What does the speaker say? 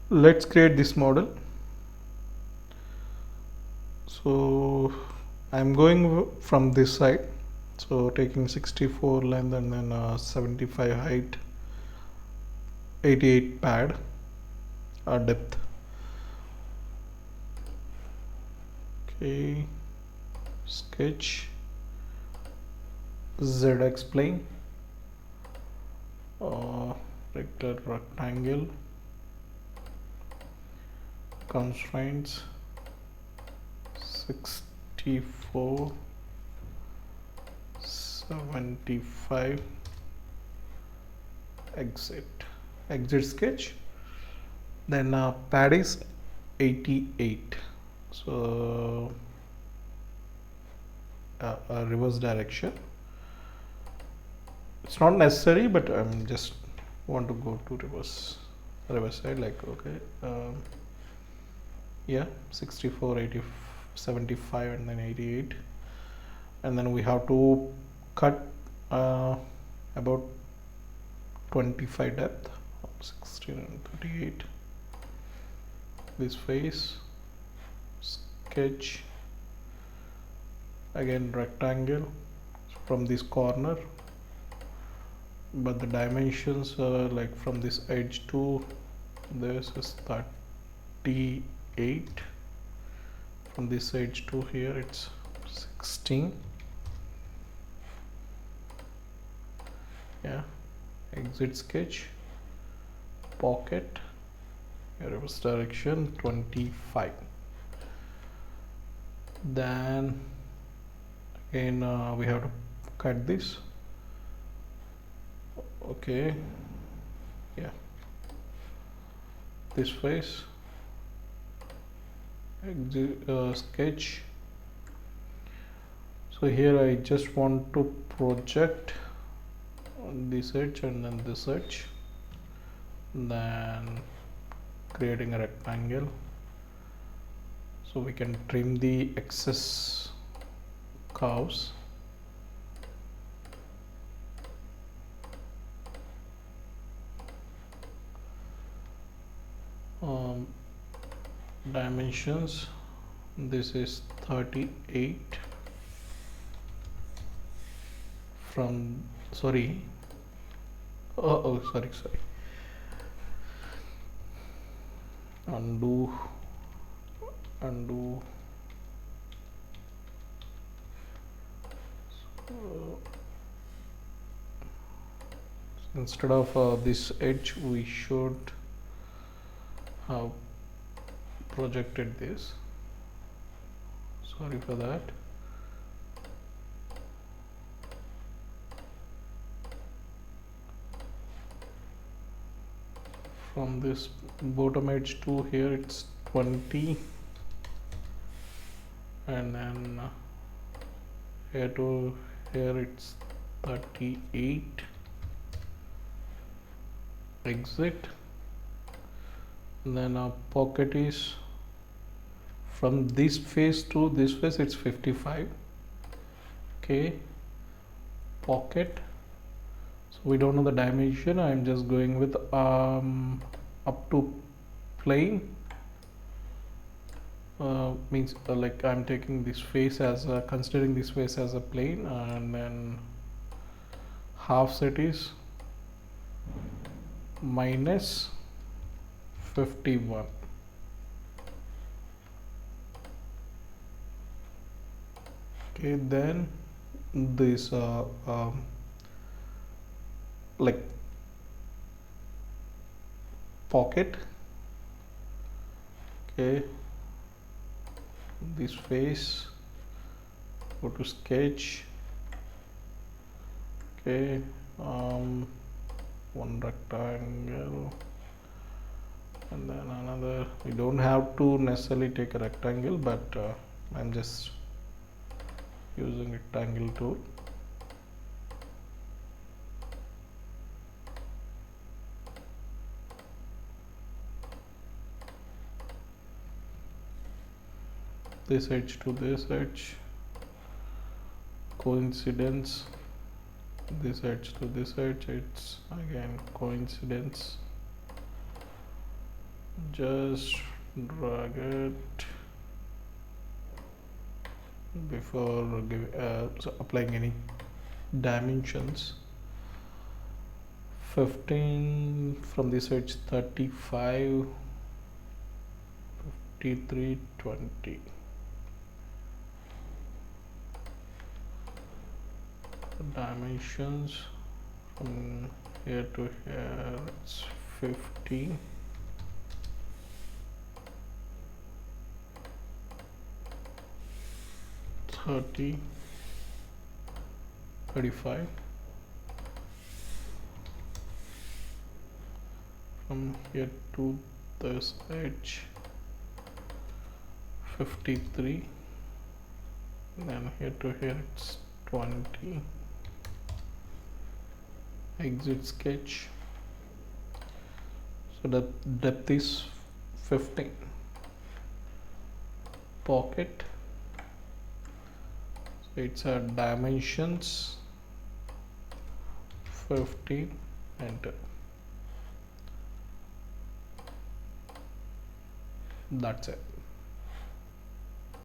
Let's create this model. So I'm going from this side, so taking 64 length and then 75 height, 88 pad depth. Okay, sketch, ZX plane, rectangle, constraints 64, 75, exit sketch. Then pad is 88, so reverse direction. It's not necessary, but I'm just want to go to reverse side, like, okay, yeah, 64, 80, 75 and then 88, and then we have to cut about 25 depth, 16 and 38. This face, sketch, again rectangle from this corner, but the dimensions are like from this edge to this is 38, from this edge to here it's 16. Yeah, exit sketch, pocket, reverse direction 25. Then again we have to cut this. Okay, yeah, this face, sketch. So here I just want to project on this edge and then this edge, then creating a rectangle so we can trim the excess curves. Dimensions, this is 38 from, sorry, sorry, undo, so instead of this edge we should have projected this, sorry for that. From this bottom edge to here it's 20, and then here to here it's 38, exit, and then our pocket is from this face to this face it's 55. Okay, pocket, so we don't know the dimension, I'm just going with up to plane, means like I'm taking this face as considering this face as a plane, and then half set is minus 51. Okay, then this like pocket, okay, this face, go to sketch, okay, one rectangle and then another. We don't have to necessarily take a rectangle, but I'm just using rectangle tool. This edge to this edge, coincidence, this edge to this edge, it's again coincidence. just drag it before applying any dimensions. 15 from this side, 35, 53, 20. Dimensions from here to here, it's 50. 30, 35. From here to this edge, 53. Then here to here it's 20. Exit sketch. So the depth is 15. Pocket. So it's a dimensions 15. Enter. That's it.